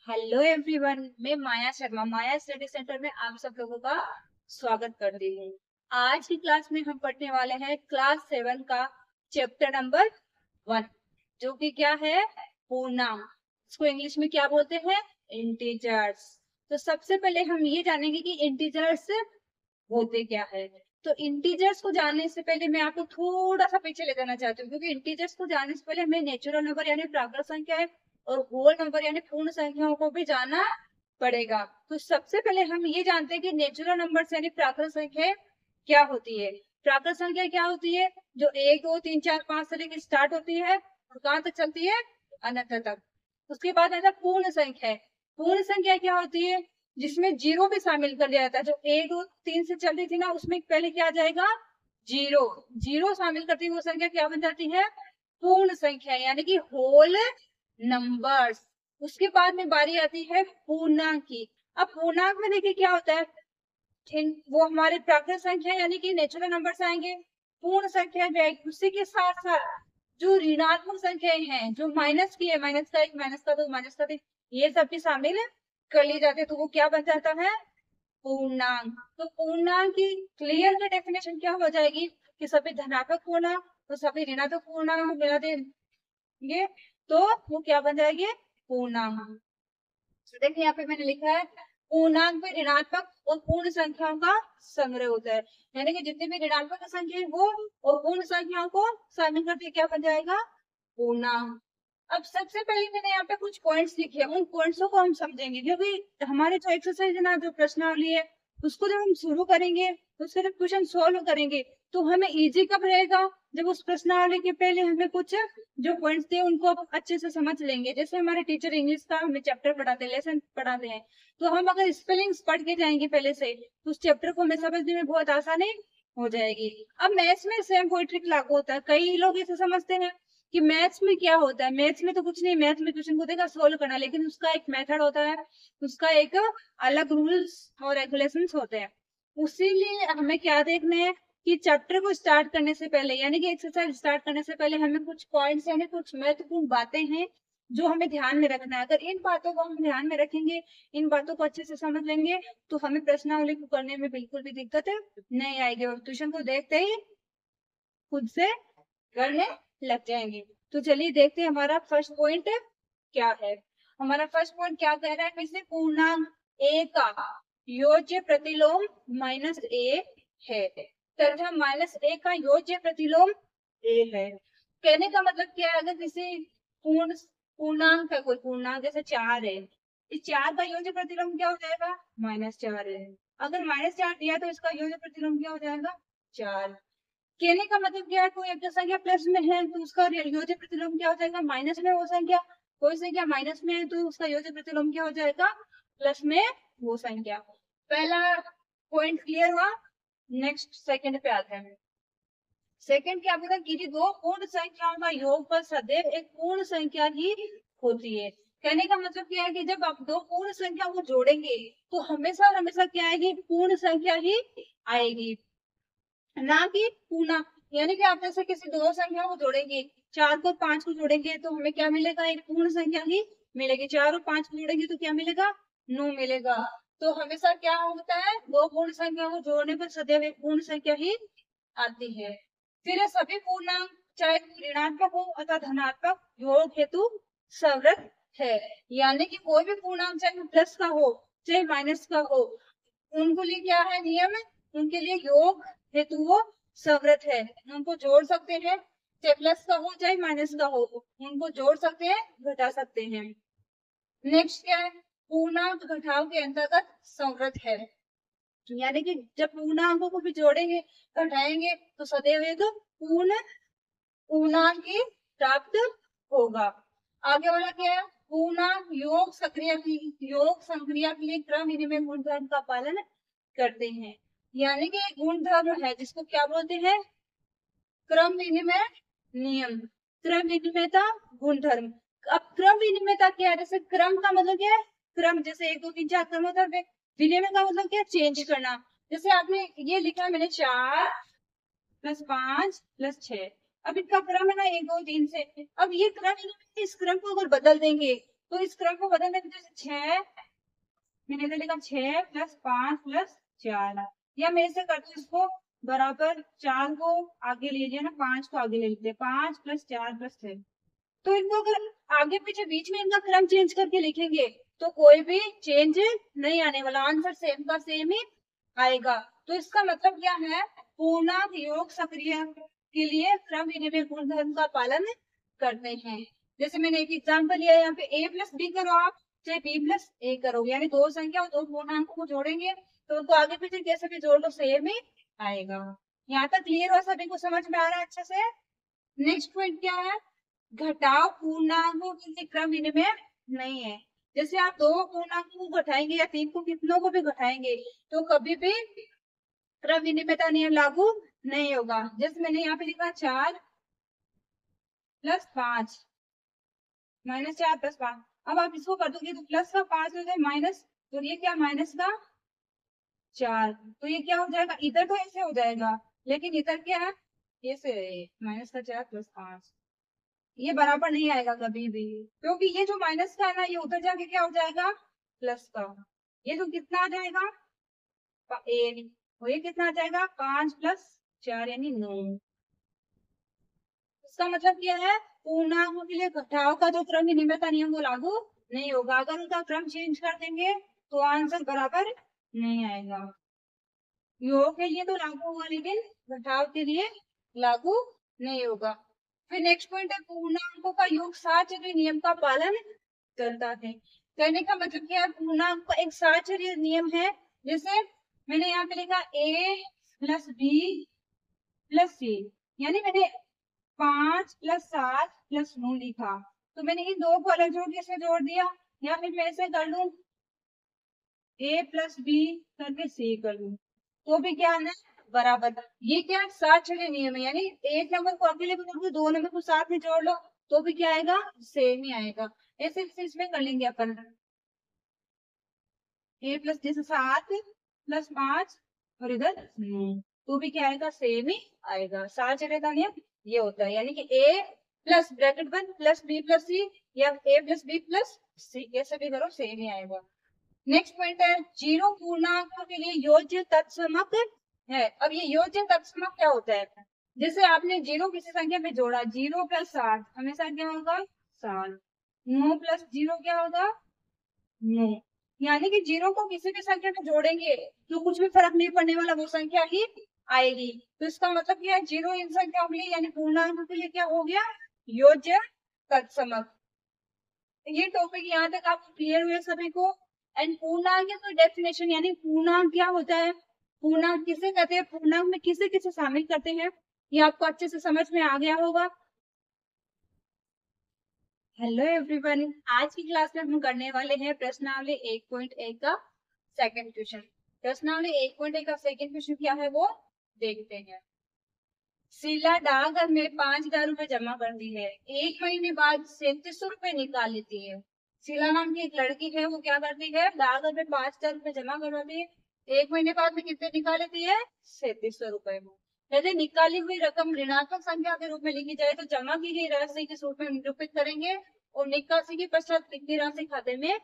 Hello everyone, मैं माया शर्मा माया study centre में आप सब लोगों का स्वागत करती हूँ। आज की क्लास में हम पढ़ने वाले हैं क्लास 7 का चैप्टर नंबर 1, जो कि क्या है, पूर्णांक। इसको इंग्लिश में क्या बोलते हैं? इंटीजर्स। तो सबसे पहले हम ये जानेंगे कि इंटीजर्स होते क्या है। तो इंटीजर्स को जानने से पहले मैं आपको थोड़ा सा पीछे ले जाना चाहती हूँ, क्योंकि इंटीजर्स को जानने से पहले हमें नेचुरल नंबर यानी प्राकृत संख्या है और होल नंबर यानी पूर्ण संख्याओं को भी जानना पड़ेगा। तो सबसे पहले हम ये जानते हैं कि नेचुरल नंबर यानी प्राकृत संख्या क्या होती है। प्राकृत संख्या क्या होती है? जो 1 2 3 4 5 से लेकर स्टार्ट होती है और कहाँ तक चलती है? अनंत तक। उसके बाद आता है पूर्ण संख्या। पूर्ण संख्या क्या होती है? जिसमें जीरो भी शामिल कर लिया जाता है। जो 1 2 3 से चल रही थी ना, उसमें पहले क्या आ जाएगा? जीरो। जीरो शामिल करती हुई वो संख्या क्या बन जाती है? पूर्ण संख्या यानी कि होल नंबर्स। उसके बाद में बारी आती है पूर्णांक की। अब पूर्णांक में देखिए क्या होता है, वो हमारे प्राकृत संख्या यानी कि नेचुरल नंबर्स आएंगे, पूर्ण संख्या भी आएगी। उसी के साथ साथ जो ऋणात्मक संख्याएं हैं, जो माइनस की है, माइनस का 1 माइनस का 2 माइनस का 3, ये सब भी शामिल कर लिए जाते हैं। तो वो क्या बन जाता है? पूर्णांक। तो पूर्णांक की क्लियर का डेफिनेशन क्या हो जाएगी कि सभी धनात्मक पूर्णांक और सभी ऋणात्मक पूर्णांक को मिला देंगे तो वो क्या बन जाएगी? पूर्णांक। देखिए यहाँ पे मैंने लिखा है पूर्णांक में ऋणात्मक और पूर्ण संख्याओं का संग्रह होता है। यानी कि जितनी भी ऋणात्मक संख्या है वो और पूर्ण संख्याओं को शामिल करके क्या बन जाएगा? पूर्णांक। अब सबसे पहले मैंने यहाँ पे कुछ पॉइंट्स लिखे हैं, उन पॉइंट्सों को हम समझेंगे, क्योंकि हमारे जो एक्सरसाइज है ना, जो प्रश्नावली है, उसको जब हम शुरू करेंगे, उसके जब क्वेश्चन सॉल्व करेंगे तो हमें इजी कब रहेगा? जब उस प्रश्नावली के पहले हमें कुछ जो पॉइंट्स थे उनको आप अच्छे से समझ लेंगे। जैसे हमारे टीचर इंग्लिश का हमें चैप्टर पढ़ाते हैं, लेसन पढ़ाते हैं, तो हम अगर स्पेलिंग्स पढ़ के जाएंगे पहले से, तो उस चैप्टर को हमें समझने में बहुत आसानी हो जाएगी। अब मैथ्स में सेम वही ट्रिक लागू होता है। कई लोग ऐसे समझते हैं कि मैथ्स में क्या होता है, मैथ्स में तो कुछ नहीं, मैथ्स में क्वेश्चन को देगा सोल्व करना, लेकिन उसका एक मेथड होता है, उसका एक अलग रूल्स और रेगुलेशंस होते हैं। उसीलिए हमें क्या देखना है कि चैप्टर को स्टार्ट करने से पहले यानी कि एक्सरसाइज स्टार्ट करने से पहले हमें कुछ पॉइंट्स यानी कुछ महत्वपूर्ण बातें हैं जो हमें ध्यान में रखना है। अगर इन बातों को हम ध्यान में रखेंगे, इन बातों को अच्छे से समझ लेंगे, तो हमें प्रश्नावली को करने में बिल्कुल भी दिक्कत नहीं आएगी और क्वेश्चन को देखते ही खुद से करने लग जाएंगे। तो चलिए देखते हैं हमारा फर्स्ट पॉइंट क्या है। हमारा फर्स्ट पॉइंट क्या कह रहा है? वैसे पूर्णांक ए का योज्य प्रतिलोम माइनस ए है तथा माइनस ए का योज्य प्रतिलोम ए है। कहने का मतलब क्या है? अगर किसी पूर्णांक है, कोई पूर्णांक जैसे 4 है, इस 4 का योज्य प्रतिलोम क्या हो जाएगा? -4 है। अगर -4 दिया तो इसका योज्य प्रतिलोम क्या हो जाएगा? 4। कहने का मतलब क्या है? कोई एक संख्या प्लस में है तो उसका योज्य प्रतिलोम क्या हो जाएगा? माइनस में वो संख्या। कोई संख्या माइनस में है तो उसका योज्य प्रतिलोम क्या हो जाएगा? प्लस में वो संख्या। पहला पॉइंट क्लियर हुआ। नेक्स्ट सेकंड पे आते हैं। सेकंड क्या बोला कि दो पूर्ण संख्याओं का योगफल सदैव एक पूर्ण संख्या ही होती है। कहने का मतलब क्या है कि जब आप दो पूर्ण संख्या को जोड़ेंगे तो हमेशा और हमेशा क्या आएगी? पूर्ण संख्या ही आएगी, ना कि पूर्णांक। यानी कि आप जैसे किसी दो संख्या को जोड़ेंगे, 4 को 5 को जोड़ेंगे तो हमें क्या मिलेगा? एक पूर्ण संख्या ही मिलेगी। 4 और 5 को जोड़ेंगे तो क्या मिलेगा? 9 मिलेगा। तो हमेशा क्या होता है? दो पूर्ण संख्या को जोड़ने पर सदैव एक पूर्ण संख्या ही आती है। फिर ये सभी पूर्णांक चाहे ऋणात्मक हो अथवा धनात्मक योग हेतु संवृत है। यानी कि कोई भी पूर्णांक चाहे प्लस का हो चाहे माइनस का हो, उनको लिए क्या है नियम? उनके लिए योग हेतु वो संवृत है। उनको जोड़ सकते हैं, चाहे प्लस का हो चाहे माइनस का हो, उनको जोड़ सकते हैं, घटा सकते हैं। नेक्स्ट क्या है? पूर्णांक घटाव के अंतर्गत संवृत है। यानी कि जब पूर्णांकों को भी जोड़ेंगे घटाएंगे तो सदैव एक पूर्णांक ही प्राप्त होगा। आगे वाला क्या है? पूर्णांक योग संक्रिया के लिए क्रम विनिमय गुणधर्म का पालन करते हैं। यानी कि एक गुणधर्म है जिसको क्या बोलते हैं? क्रम विनिमय नियम, क्रम विनिमयता गुणधर्म। अब क्रम विनिमयता क्या है? जैसे क्रम का मतलब क्या है? क्रम, जैसे 1 2 3 4 क्रम होता है। विनिमय का मतलब क्या है? चेंज करना। जैसे आपने ये लिखा मैंने 4 + 5 + 6, अब इनका क्रम है ना 1 2 3 से। अब ये क्रम इस क्रम को अगर बदल देंगे तो इस क्रम को बदलने के लिए 6, मैंने इधर लिखा 6 + 5 + 4, या मैं इसे करती हूँ इसको बराबर, 4 को आगे ले लिया ना, 5 को आगे ले लेते हैं, 5 + 4 + 6। तो इनको अगर आगे पीछे बीच में इनका क्रम चेंज करके लिखेंगे तो कोई भी चेंज नहीं आने वाला, आंसर सेम का सेम ही आएगा। तो इसका मतलब क्या है, पूर्णांक योग सक्रिय के लिए क्रम विनिमय गुणधर्म का पालन करते हैं। जैसे मैंने एक एग्जांपल लिया, यहाँ पे a + b करो आप, चाहे b + a करो, यानी दो संख्या और दो पूर्णांकों को जोड़ेंगे तो उनको आगे पीछे कैसे भी जोड़ लो सेम ही आएगा। यहाँ तक क्लियर हो, सभी को समझ में आ रहा है अच्छे से। नेक्स्ट पॉइंट क्या है, घटाव पूर्णांकों के लिए क्रम विनिमय नहीं है। जैसे आप दो पूर्णांकों को घटाएंगे या तीन को, कितनों को भी घटाएंगे तो कभी भी क्रम विनिमयता नियम लागू नहीं होगा। जैसे मैंने यहाँ पे लिखा 4 + 5 -4 + 5, अब आप इसको कर दोगे तो प्लस का 5 हो जाए माइनस, तो ये क्या माइनस का 4, तो ये क्या हो जाएगा, इधर तो ऐसे हो जाएगा, लेकिन इधर क्या है, ऐसे -4 + 5, ये बराबर नहीं आएगा कभी भी, क्योंकि ये जो माइनस का है ना, ये उधर जाके क्या हो जाएगा प्लस का, ये जो कितना आ जाएगा ए, और ये कितना आ जाएगा 5 + 4 यानी 9। इसका मतलब क्या है, पूर्णांकों के लिए घटाव का जो क्रम विनिमयता नियम वो लागू नहीं होगा। अगर उनका क्रम चेंज कर देंगे तो आंसर बराबर नहीं आएगा। योग के लिए तो लागू होगा लेकिन घटाव के लिए लागू नहीं होगा। फिर नेक्स्ट पॉइंट है, पूर्णांकों का योग साहचर्य नियम का पालन करता है। कहने का मतलब क्या है, पूर्णांक का एक साहचर्य नियम है। जैसे मैंने यहाँ पे लिखा a + b + c, यानी मैंने 5 + 7 + 9 लिखा, तो मैंने इन दो को अलग जोड़ के इसे जोड़ दिया, या फिर मैं ऐसे कर लूं a + b करके c कर लूं, तो भी क्या आना है बराबर। ये क्या साहचर्य नियम है, यानी एक नंबर को अकेले में जोड़, दो नंबर को साथ में जोड़ लो तो भी क्या आएगा सेम ही आएगा। ऐसे इसमें कर लेंगे अपन, a + जैसे 7 + 5 और इधर तो भी क्या आएगा सेम ही आएगा। साहचर्य का नियम ये होता है, यानी कि a + ब्रैकेट बंद + b + c या a + b + c, कैसे भी करो सेम ही आएगा। नेक्स्ट पॉइंट है, जीरो पूर्णांकों के लिए योज्य तत्समक है। अब ये योज्य तत्समक क्या होता है, जैसे आपने जीरो किसी संख्या में जोड़ा, 0 + 7 हमेशा क्या होगा 7, 9 + 0 क्या होगा 9, यानी कि जीरो को किसी भी संख्या में जोड़ेंगे तो कुछ भी फर्क नहीं पड़ने वाला, वो संख्या ही आएगी। तो इसका मतलब क्या है, जीरो इन संख्याओं के लिए यानी पूर्णांकों के लिए क्या हो गया योज्य तत्समक। ये टॉपिक यहाँ तक आपको क्लियर हुआ सभी को। एंड पूर्णांक का डेफिनेशन, यानी पूर्णांक क्या होता है, पूर्णांक किसे कहते हैं, पूर्णांक में किसे किसे शामिल करते हैं, ये आपको अच्छे से समझ में आ गया होगा। हेलो एवरीवन, आज की क्लास में हम करने वाले हैं प्रश्नावली 1.1 का सेकंड क्वेश्चन। प्रश्नावली 1.1 का सेकंड क्वेश्चन क्या है वो देखते हैं। शीला डाकघर में 5,000 रुपए जमा करती है, एक महीने बाद 3700 रुपए निकाल लेती है। शीला नाम की एक लड़की है, वो क्या करती है, डाकघर में 5,000 रुपए जमा करवाती है, एक महीने बाद में कितने निकाल लेती है 3700 रुपए में। यदि निकाली हुई रकम ऋणात्मक संख्या के रूप में लिखी जाए तो जमा की गई राशि के रूप में निरूपित करेंगे और निकासी के पश्चात कितनी राशि खाते में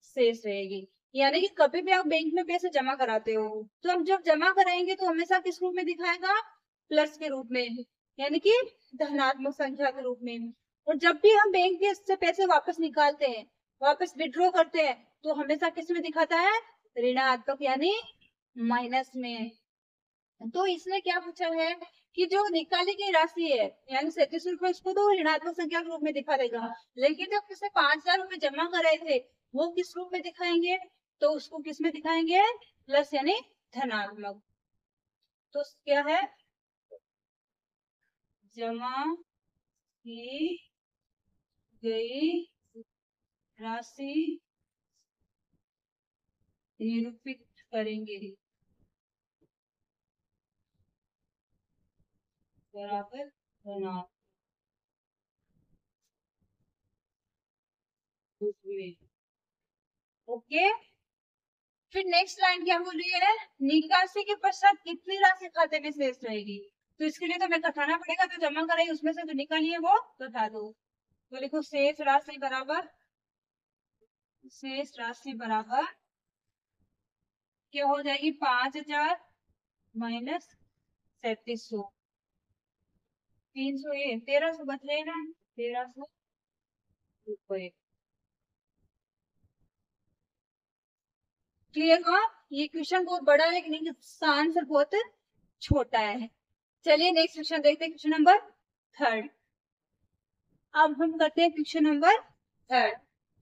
शेष रहेगी। यानी कि कभी भी आप बैंक में पैसे जमा कराते हो तो हम जब जमा कराएंगे तो हमेशा किस रूप में दिखाएगा, प्लस के रूप में, यानी कि धनात्मक संख्या के रूप में। और जब भी हम बैंक के से पैसे वापस निकालते हैं, वापस विड्रॉ करते हैं, तो हमेशा किस में दिखाता है ऋणात्मक यानी माइनस में। तो इसने क्या पूछा है कि जो निकाली गई राशि है यानी 3700 रुपए, उसको तो ऋणात्मक संख्या के रूप में दिखा देगा, लेकिन जब किसी 5,000 रुपए जमा कराए थे वो किस रूप में दिखाएंगे, तो उसको किस में दिखाएंगे प्लस यानी धनात्मक। तो क्या है, जमा की गई राशि निरूपित करेंगे बराबर बना। ओके, फिर नेक्स्ट लाइन क्या बोल रही है, निकासी के पश्चात कितनी राशि खाते में शेष रहेगी। तो इसके लिए तो मैं घटाना पड़ेगा, तो जमा कराई उसमें से जो निकाली है वो घटा दो, तो लिखो शेष राशि बराबर शेष राशि बराबर क्या हो जाएगी, 5,000 माइनस 3700, 300, ये 1300 बच रहे ना, 1300 रुपये। क्लियर हुआ? ये क्वेश्चन बहुत बड़ा है लेकिन इसका आंसर बहुत छोटा है। चलिए नेक्स्ट क्वेश्चन देखते हैं, क्वेश्चन नंबर 3। अब हम करते हैं क्वेश्चन नंबर 3।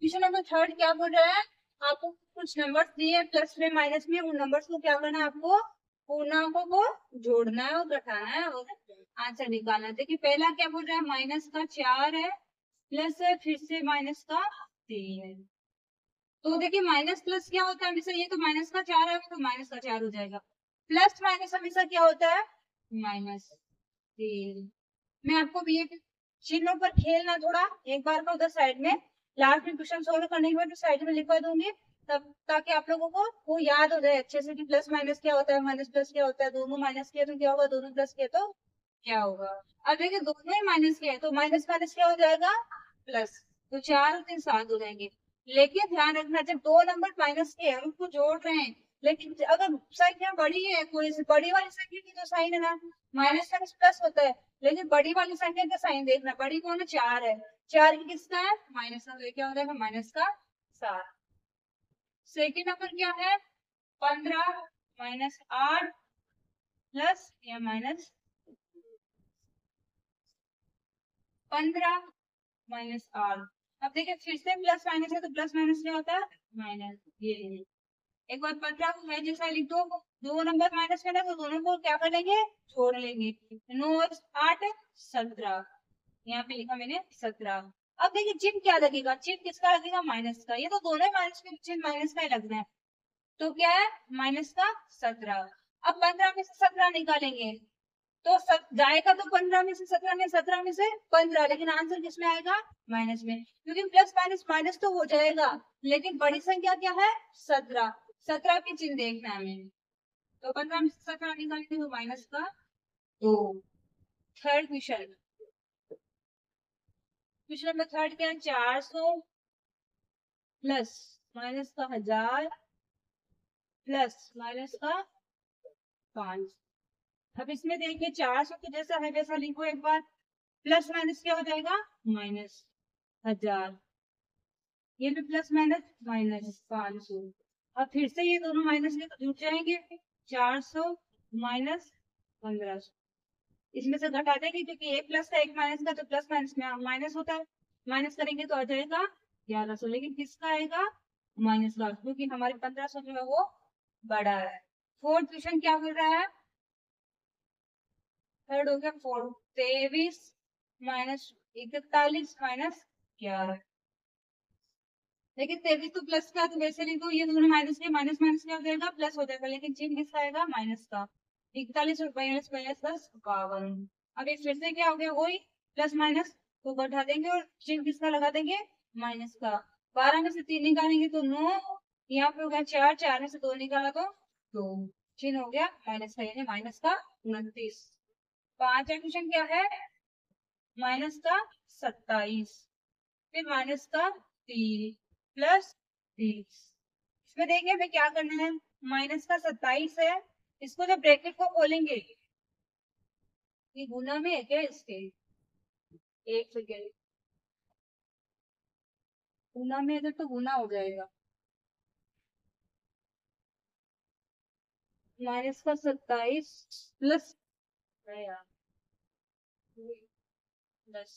क्वेश्चन नंबर 3 क्या बोल रहा है, आपको कुछ नंबर्स दिए प्लस में माइनस में, उन नंबर्स को क्या करना है, आपको पूर्णांकों को जोड़ना है और घटाना है और आंसर निकालना है। देखिए पहला क्या बोल रहा है, माइनस का 4 है, प्लस है, फिर से माइनस का 3 है। तो देखिए माइनस प्लस क्या होता है हमेशा, ये तो माइनस का 4 है तो माइनस का 4 हो जाएगा। प्लस माइनस हमेशा क्या होता है, माइनस 3। मैं आपको भी ये चिन्हों पर खेलना थोड़ा, एक बार का उधर साइड में लास्ट में क्वेश्चन सोल्व करने के बाद साइड में लिखवा दूंगी, तब ताकि आप लोगों को वो याद हो जाए अच्छे से कि प्लस माइनस क्या होता है, माइनस प्लस क्या होता है, दोनों माइनस किया तो क्या होगा, दोनों प्लस किया तो क्या होगा। अब देखिए दोनों ही माइनस किया है तो माइनस माइनस क्या हो जाएगा, प्लस। तो 4 और 3 7 हो जाएंगे। लेकिन ध्यान रखना जब दो नंबर माइनस के हैं उनको जोड़ रहे हैं, लेकिन अगर संख्या बड़ी है, कोई बड़ी वाली संख्या की जो साइन है ना, माइनस माइनस प्लस होता है, लेकिन बड़ी वाली संख्या का साइन देखना, बड़ी कौन है, 4 है, 4 की किसका है, माइनस का, तो क्या हो जाएगा, माइनस का 7। सेकेंड नंबर क्या है, 15 माइनस 8 प्लस या माइनस 15 माइनस 8। अब देखिए फिर से प्लस माइनस है तो प्लस माइनस क्या होता है, माइनस। ये एक बार 15 को है जैसा लिख दो, दो नंबर माइनस करना तो दोनों को क्या कर लेंगे, छोड़ लेंगे। 9 और 8 17, यहाँ पे लिखा मैंने 17। अब देखिए चिन्ह क्या लगेगा, चिन्ह किसका लगेगा, माइनस का, ये तो दोनों माइनस के चिन्ह माइनस का ही लगना है, तो क्या है, माइनस का 17। अब 15 में से 17 निकालेंगे तो जाएगा तो 15 में से 17 में, 17 में से 15, लेकिन आंसर किसमें आएगा, माइनस में, क्योंकि प्लस माइनस माइनस तो हो जाएगा, लेकिन बड़ी संख्या क्या है, 17, 17 की चिन्ह देखना है हमें। तो 15 में से 17 निकालेंगे तो माइनस का 2। थर्ड क्वेश्चन, क्वेश्चन नंबर 3 क्या है, 400 प्लस माइनस का 1000 प्लस माइनस का 5। अब इसमें देखिए 400 तो जैसा है वैसा लिखो एक बार, प्लस माइनस क्या हो जाएगा, माइनस 1000, ये भी प्लस माइनस माइनस 500। अब फिर से ये दोनों माइनस में तो जुड़ जाएंगे, 400 माइनस 1500, इसमें से घटा देंगे क्योंकि एक प्लस का एक माइनस का, तो प्लस माइनस में माइनस होता है, माइनस करेंगे तो आ जाएगा 1100, लेकिन किसका आएगा, माइनस का, क्योंकि हमारे 1500 जो है वो बड़ा है। फोर्थ क्वेश्चन क्या बोल रहा है, थर्ड हो गया 4, 23 माइनस 41 माइनस 11। लेकिन 23 तो प्लस का, तो वैसे नहीं तो ये दोनों माइनस के, माइनस माइनस क्या हो जाएगा, प्लस हो जाएगा, लेकिन चिन्ह किसका आएगा, माइनस का। 41 और माइनस माइनस 52। अब ये फिर से क्या हो गया, वही प्लस माइनस को घटा देंगे और चिन्ह किसका लगा देंगे, माइनस का। 12 में से 3 निकालेंगे तो 9, यहाँ पे हो गया 4, 4 में से 2 निकाला तो 2, चिन्ह हो गया माइनस का, यानी माइनस का 29। पांचवा क्वेश्चन क्या है, माइनस का 27, फिर माइनस का 3 प्लस 30। इसमें देखिए हमें क्या करना है, माइनस का 27 है, इसको जब ब्रैकेट को खोलेंगे, ये गुना में है क्या इसके, एक सेकेंड, गुना में इधर तो गुना हो जाएगा, माइनस का 27 प्लस प्लस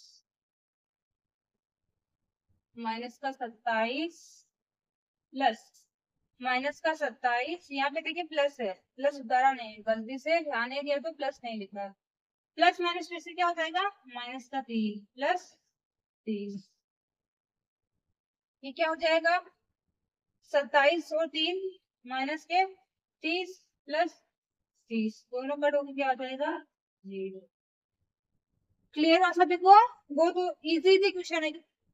माइनस का 27 प्लस माइनस का 27, यहाँ पे देखिए प्लस है, प्लस उतारा नहीं, गलती से ध्यान नहीं दिया तो प्लस नहीं लिखा, प्लस माइनस फिर से क्या हो जाएगा, माइनस का 3 प्लस 30, ये क्या हो जाएगा, 27 और 3 माइनस के 30 प्लस 30, दोनों कट होकर क्या आ जाएगा, 0। क्लियर है सभी को, वो तो इजी क्वेश्चन है,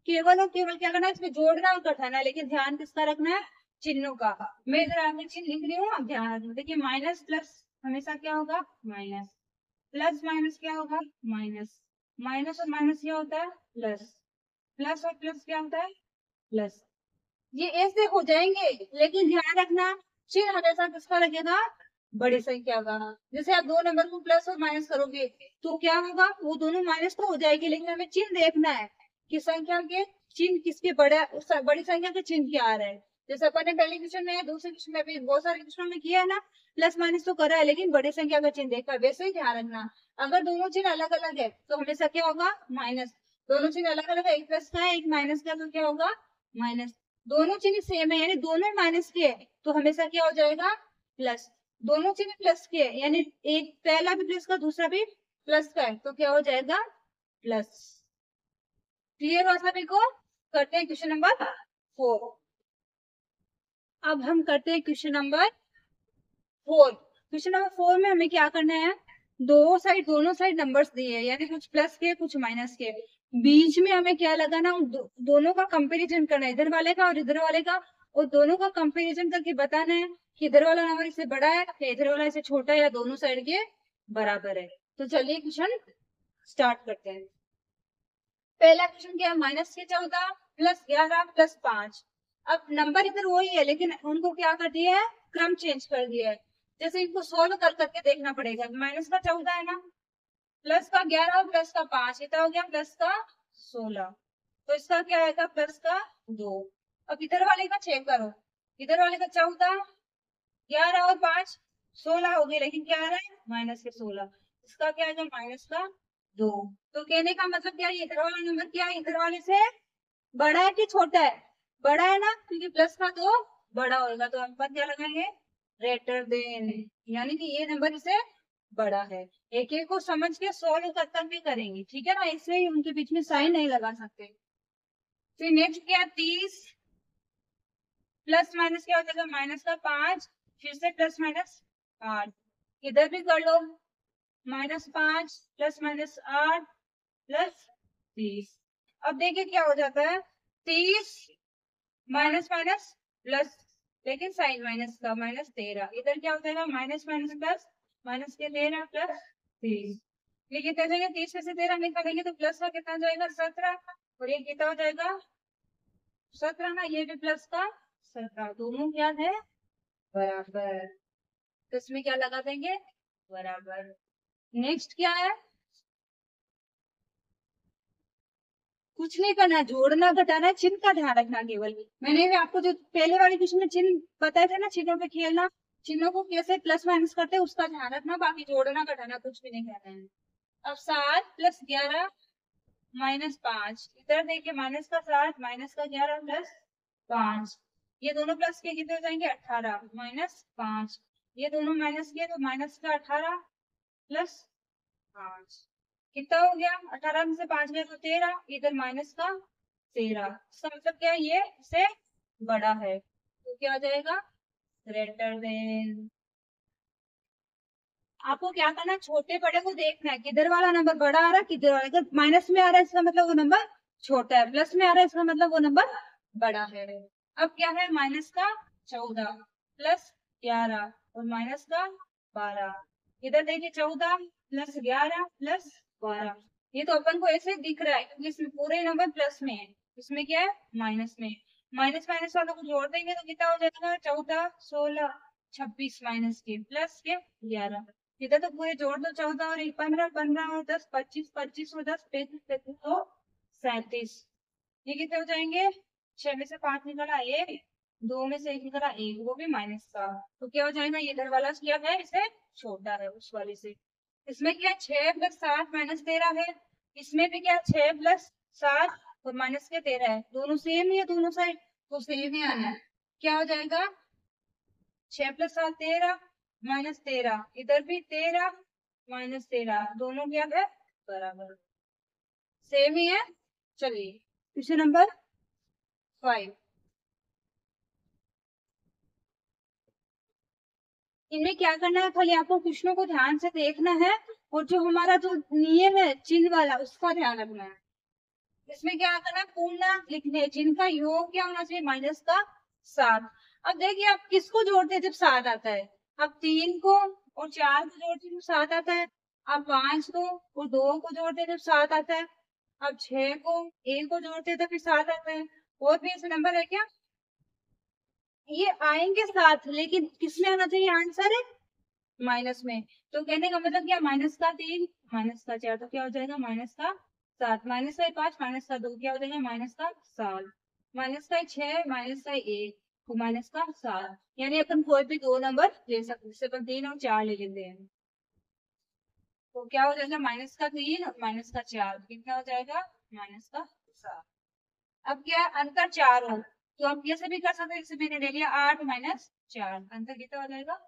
केवल और केवल क्या करना है, इसमें जोड़ना और घटाना है, लेकिन ध्यान किसका रखना है, चिन्हों का। मैं इधर आगे चिन्ह लिख रही हूँ, आप ध्यान रखना। देखिए माइनस प्लस हमेशा क्या होगा, माइनस, प्लस माइनस क्या होगा, माइनस, माइनस और माइनस क्या होता है, प्लस, प्लस और प्लस क्या होता है, प्लस। ये ऐसे हो जाएंगे, लेकिन ध्यान रखना चिन्ह हमेशा किसका लगेगा, बड़ी संख्या का। जैसे आप दो नंबर को प्लस और माइनस करोगे तो क्या होगा, वो दोनों माइनस तो हो जाएगी, लेकिन हमें चिन्ह देखना है कि संख्या के चिन्ह किसके बड़ी संख्या के चिन्ह क्या आ रहे हैं। जैसे अपन ने पहले क्वेश्चन में, दूसरे क्वेश्चन में भी बहुत सारे क्वेश्चन में किया है ना, प्लस माइनस तो करा है लेकिन बड़ी संख्या का चिन्ह देखा है। वैसे ही ध्यान रखना, अगर दोनों चिन्ह अलग अलग है तो हमेशा क्या होगा, माइनस। दोनों चिन्ह अलग अलग है, एक प्लस का है एक माइनस का, तो क्या होगा, माइनस। दोनों चिन्ह सेम है यानी दोनों माइनस के है तो हमेशा क्या हो जाएगा, प्लस। दोनों चिन्ह प्लस के है यानी एक पहला भी प्लस का दूसरा भी प्लस का है तो क्या हो जाएगा, प्लस। क्लियर हुआ सभी को। करते हैं क्वेश्चन नंबर 4। अब हम करते हैं क्वेश्चन नंबर 4। क्वेश्चन नंबर 4 में हमें क्या करना है, दोनों साइड नंबर्स दिए हैं यानी कुछ प्लस के कुछ माइनस के, बीच में हमें क्या लगाना, दोनों का कंपैरिजन करना है, इधर वाले का और इधर वाले का, और दोनों का कंपैरिजन करके बताना है कि इधर वाला नंबर इससे बड़ा है या इधर वाला इससे छोटा है या दोनों साइड के बराबर है। तो चलिए क्वेश्चन स्टार्ट करते हैं। पहला क्वेश्चन क्या है, माइनस के 14 प्लस 11 प्लस 5। अब नंबर इधर वही है लेकिन उनको क्या कर दिया है, क्रम चेंज कर दिया है। जैसे इनको सोल्व कर करके देखना पड़ेगा। माइनस का 14 है ना, प्लस का 11 और प्लस का 5, इतना हो गया प्लस का 16, तो इसका क्या आएगा, प्लस का 2। अब इधर वाले का चेक करो, इधर वाले का 14, 11 और 5 16 हो गए, लेकिन क्या आ रहा है, माइनस के 16, इसका क्या आएगा, माइनस का 2। तो कहने का मतलब क्या है, इधर वाला नंबर क्या है, इधर वाले से बड़ा है कि छोटा है, बड़ा है ना, क्योंकि प्लस का 2 बड़ा होगा, तो हम पर क्या लगाएंगे, ग्रेटर देन, यानी कि ये नंबर इससे बड़ा है। एक एक को समझ के सॉल्व कर भी करेंगे, ठीक है ना, इसलिए उनके बीच में साइन नहीं लगा सकते। फिर नेक्स्ट क्या, 30 प्लस माइनस क्या हो जाएगा, माइनस का 5, फिर से प्लस माइनस 8, इधर भी कर लो, -5 प्लस माइनस 8 प्लस 30। अब देखिए क्या हो जाता है, 30 माइनस माइनस प्लस, लेकिन साइन माइनस का, -13, इधर क्या हो जाएगा, माइनस माइनस प्लस, माइनस के 13 प्लस 30। ये कितना जाएगा, 30 में से 13 निकालेंगे तो प्लस का कितना जाएगा, 17, और ये कितना हो जाएगा, 17 ना, ये भी प्लस का 17, दोनों क्या है, बराबर। तो इसमें क्या लगा देंगे, बराबर। नेक्स्ट क्या है, कुछ नहीं करना, जोड़ना घटाना, चिन्ह का ध्यान रखना केवल। मैंने भी आपको जो पहले वाले क्वेश्चन में चिन्ह बताए थे ना, चिन्हों पे खेलना, चिन्हों को कैसे प्लस माइनस करते हैं उसका ध्यान रखना, बाकी जोड़ना घटाना कुछ भी नहीं करना है। अब 7 प्लस 11 माइनस 5, इधर देखिए माइनस का 7 माइनस का 11 प्लस 5, ये दोनों प्लस के कितने हो जाएंगे, 18 माइनस 5, ये दोनों माइनस के तो माइनस का 18 प्लस 5, कितना हो गया, 18 में से 5 गया तो 13, इधर माइनस का 13, इसका मतलब क्या है, ये इससे बड़ा है, तो क्या हो जाएगा, ग्रेटर देन। आपको क्या करना है, छोटे बड़े को देखना है, किधर वाला नंबर बड़ा आ रहा है किधर वाला, अगर माइनस में आ रहा है इसका मतलब वो नंबर छोटा है, प्लस में आ रहा है इसका मतलब वो नंबर बड़ा है। अब क्या है, माइनस का 14 प्लस 11 और माइनस का 12, इधर देखिए 14 प्लस 11 प्लस 12, ये तो अपन को ऐसे दिख रहा है क्योंकि इसमें पूरे नंबर प्लस में है, इसमें क्या है, माइनस में। माइनस माइनस वालों को जोड़ देंगे तो कितना हो जाएगा, 14 16 26 माइनस के प्लस के 11, इधर तो पूरे जोड़ दो, 14 और 1 15, 15 और 10 25, 25 और 10 35, 35 तो 37, ये कितने हो जाएंगे, 6 में से 5 निकला 1, 2 में से 1 निकला 1, वो भी माइनस का, तो क्या हो जाएगा, इधर वाला क्या है, इसे छोटा है उस वाले से। इसमें क्या 6 प्लस 7 माइनस 13 है, इसमें भी क्या 6 प्लस 7 और माइनस के 13 है, दोनों सेम ही है, दोनों साइड तो सेम ही आना है, क्या हो जाएगा, 6 प्लस 7 13 माइनस 13, इधर भी 13 माइनस 13, दोनों क्या है, बराबर, सेम ही है। चलिए क्वेश्चन नंबर 5, इनमें क्या करना है, खाली आपको क्वेश्चनों को ध्यान से देखना है और जो हमारा जो नियम है चिन्ह वाला उसका ध्यान रखना है। इसमें क्या करना है, पूर्णांक लिखने हैं, जिनका योग क्या होना चाहिए, माइनस का 7। अब देखिए आप किसको जोड़ते हैं जब 7 आता है, अब 3 को और 4 को जोड़ते हैं जब 7 आता है, अब 5 को और 2 को जोड़ते हैं जब 7 आता है, अब 6 को 1 को जोड़ते हैं तो फिर 7 आता है। और भी ऐसे नंबर है क्या, ये आएंगे साथ, लेकिन किसमें आना चाहिए आंसर है? माइनस में। तो कहने का मतलब क्या, माइनस का 3 माइनस का 4 तो क्या हो जाएगा, माइनस का 7, माइनस का 5 माइनस का 2 क्या हो जाएगा, माइनस का 7, माइनस का 6 माइनस का 1 तो माइनस का 7। यानी अपन कोई भी दो नंबर ले सकते हैं, जैसे अपन 3 और 4 ले लेते हैं, तो क्या हो जाएगा, माइनस का 3 और माइनस का 4 कितना हो जाएगा, माइनस का 7। अब क्या है, अंतर 4 हो, तो आप ये से भी कर सकते हैं, जैसे मैंने ले लिया 8 माइनस 4, अंतर कितना हो जाएगा,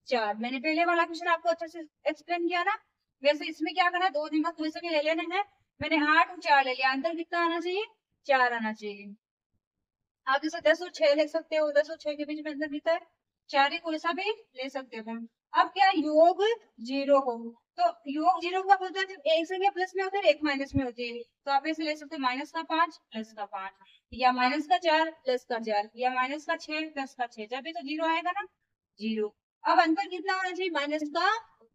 4। मैंने पहले वाला क्वेश्चन आपको अच्छे से एक्सप्लेन किया ना। वैसे इसमें क्या करना है, दो नंबर कोई से भी ले लेना है। मैंने 8 और 4 ले लिया, अंतर कितना आना चाहिए, 4 आना चाहिए। आप जैसे 10 और 6 ले सकते हो, 10 और 6 के बीच में अंतर कितना है, 4 ही कोई सा भी ले सकते हो। अब क्या योग 0 हो, तो योग 0 का बोलते हैं जब एक संख्या प्लस में होती है एक माइनस में होती है, तो आप ऐसे ले सकते हो माइनस का 5 प्लस का 5, या माइनस का 4 प्लस का 4, या माइनस का 6 प्लस का 6, जब भी तो 0 आएगा ना, 0। अब अंतर कितना होना चाहिए, माइनस का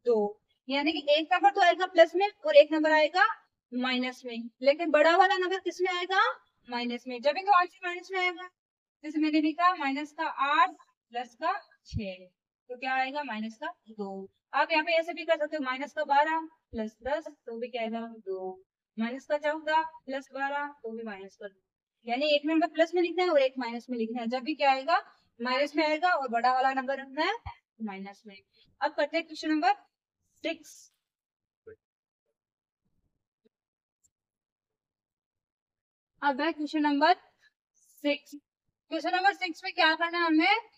2। यानी कि एक नंबर तो आएगा प्लस में और एक नंबर आएगा माइनस में, लेकिन बड़ा वाला नंबर किस में आएगा, माइनस में, जब भी तो आंसर माइनस में आएगा। जैसे मैंने लिखा माइनस का 8 प्लस का 6 तो क्या आएगा, माइनस का 2। आप यहाँ पे ऐसे भी कर सकते हो, माइनस का 12 प्लस 10 तो भी क्या आएगा, 2। माइनस का 14 प्लस 12 तो भी माइनस का 2। यानी एक नंबर प्लस में लिखना है और एक माइनस में लिखना है, जब भी क्या आएगा, माइनस में आएगा, और बड़ा वाला नंबर रखना है माइनस में। अब करते हैं क्वेश्चन नंबर 6। अब है क्वेश्चन नंबर 6। क्वेश्चन नंबर 6 में क्या करना है हमें,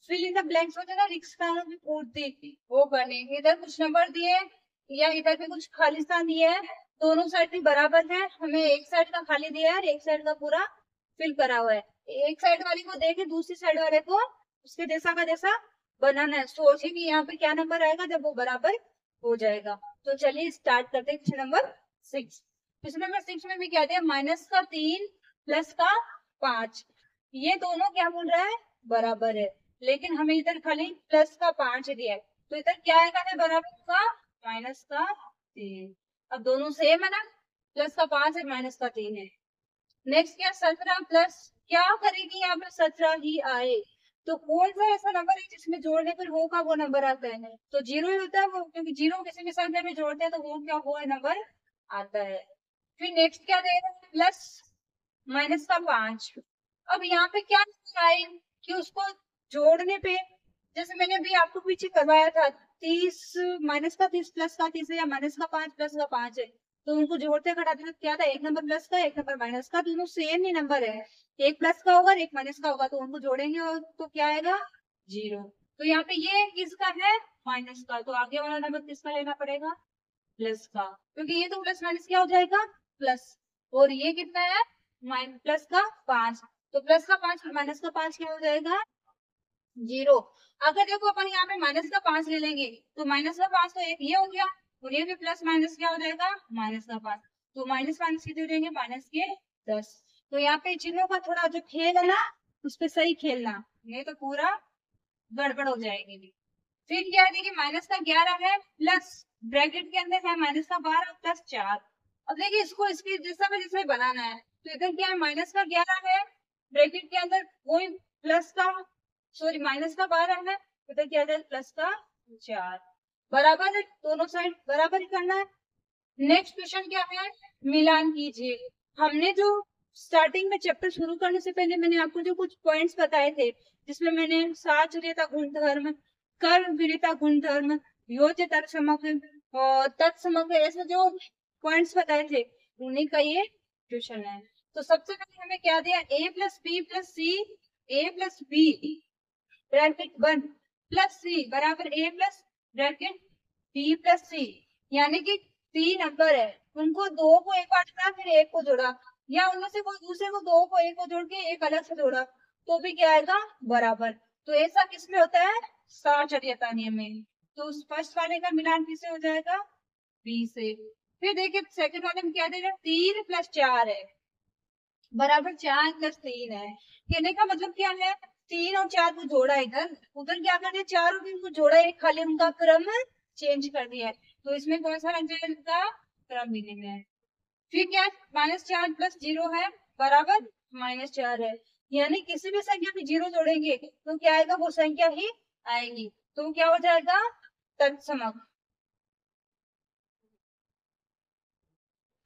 फिल इन द ब्लैंक्स होते हैं ना, रिक्शा की पूर्ति वो करनी है। इधर कुछ नंबर दिए या इधर भी कुछ खाली स्थान दिए है, दोनों साइड भी बराबर है, हमें एक साइड का खाली दिया है, एक साइड का पूरा फिल करा हुआ है। एक साइड वाली को देके दूसरी साइड वाले को उसके जैसा का जैसा बनाना है, सोचिए कि यहाँ पे क्या नंबर आएगा जब वो बराबर हो जाएगा। तो चलिए स्टार्ट करते हैं क्वेश्चन नंबर 6। क्वेश्चन नंबर 6 में भी क्या दिया, माइनस का 3 प्लस का 5, ये दोनों क्या बोल रहा है, बराबर है, लेकिन हमें इधर खाली प्लस का 5 दिया है, तो इधर क्या आएगा है बराबर का, माइनस का 3। अब दोनों सेम है ना, प्लस का 5 है माइनस का 3 है। नेक्स्ट क्या, 17 प्लस, क्या करेगी यहाँ पे, 17 ही आए, तो कौन सा ऐसा नंबर है जिसमें जोड़ने पर वो का वो नंबर आता है, तो 0 ही होता है वो, क्योंकि 0 किसी भी संख्या में जोड़ते हैं तो वो क्या वो नंबर आता है। फिर नेक्स्ट क्या देगा, प्लस माइनस का 5। अब यहाँ पे क्या आए कि उसको जोड़ने पे, जैसे मैंने अभी आपको पीछे करवाया था, 30 माइनस का 30 प्लस का 30 है, या माइनस का 5 प्लस का 5 है, तो उनको जोड़ते घटाते तो क्या था, एक नंबर प्लस का एक नंबर माइनस का, दोनों सेम ही नंबर है, एक प्लस का होगा एक माइनस का होगा, तो उनको जोड़ेंगे और तो क्या आएगा, 0। तो यहाँ पे ये किसका है, माइनस का, तो आगे वाला नंबर किसका लेना पड़ेगा, प्लस का, क्योंकि ये तो प्लस माइनस क्या हो जाएगा, प्लस, और ये कितना है, प्लस का 5, तो प्लस का 5 माइनस का 5 क्या हो जाएगा, 0। अगर देखो अपन यहाँ पे माइनस का 5 ले लेंगे, तो माइनस का 5 तो एक ये हो गया, और ये भी प्लस माइनस क्या हो जाएगा, माइनस का 5, तो माइनस माइनस कितने देंगे, माइनस के 10। तो यहाँ पे चिन्हों का थोड़ा जो खेल है ना, उस पर सही खेलना, नहीं तो पूरा गड़बड़ हो जाएगी। फिर क्या है, देखिए माइनस का 11 है, प्लस ब्रैकेट के अंदर है माइनस का 12 प्लस 4। अब देखिए इसको इसकी जैसा में जैसे बनाना है, तो इधर क्या है, माइनस का 11 है, ब्रैकेट के अंदर वही प्लस का, सॉरी माइनस का 12 है, इधर क्या है, प्लस का 4, बराबर है, दोनों साइड बराबर ही करना है। नेक्स्ट क्वेश्चन क्या है, मिलान कीजिए। हमने जो स्टार्टिंग में चैप्टर शुरू करने से पहले मैंने आपको जो कुछ पॉइंट्स बताए थे, जिसमें मैंने साचर्यता गुणधर्म, कर्म विरिता गुणधर्म, योज्य तत्समग्र और तत्समग्र, ऐसे जो पॉइंट्स बताए थे, उन्हीं का ये क्वेश्चन है। तो सबसे पहले हमें क्या दिया, a plus B plus C, A plus B bracket 1 plus C बराबर a plus bracket B plus C, यानी कि 3 नंबर है, उनको दो को एक बार जोड़ा फिर एक को जोड़ा, या उनमें से कोई दूसरे को दो को एक को जोड़ के एक अलग से जोड़ा, तो भी क्या आएगा, बराबर। तो ऐसा किसमें होता है, साचर्यता नियम में। तो फर्स्ट वाले का मिलान किससे हो जाएगा, बी से। फिर देखिए सेकंड वाले में क्या दे रहा है, 3 प्लस 4 है बराबर 4 प्लस 3 है। कहने का मतलब क्या है, 3 और 4 को जोड़ा, इधर उधर क्या कर दिया, 4 और 3 को जोड़ा, एक खाली उनका क्रम चेंज कर दिया है, तो इसमें कौन सा लग जाएगा, इनका क्रम मिलेगा है। फिर क्या, -4 प्लस 0 है बराबर -4 है, यानी किसी भी संख्या में जीरो जोड़ेंगे तो क्या आएगा, वो संख्या ही आएगी, तो क्या हो जाएगा, तत्समक।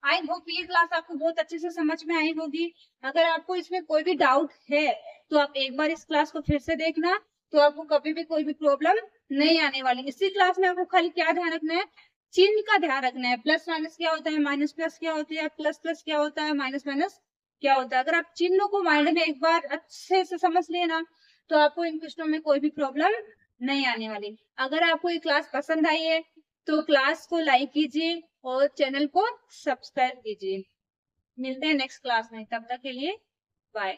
आई होप ये क्लास आपको बहुत अच्छे से समझ में आई होगी। अगर आपको इसमें कोई भी डाउट है तो आप एक बार इस क्लास को फिर से देखना, तो आपको कभी भी कोई भी प्रॉब्लम नहीं आने वाली। इसी क्लास में आपको खाली क्या ध्यान रखना है, चिन्ह का ध्यान रखना है। प्लस माइनस क्या होता है, माइनस प्लस क्या होती है, प्लस प्लस क्या होता है, माइनस माइनस क्या होता है। अगर आप चिन्हों को माइंड में एक बार अच्छे से समझ लेना तो आपको इन क्वेश्चनों में कोई भी प्रॉब्लम नहीं आने वाली। अगर आपको ये क्लास पसंद आई है तो क्लास को लाइक कीजिए और चैनल को सब्सक्राइब कीजिए। मिलते हैं नेक्स्ट क्लास में, तब तक के लिए बाय।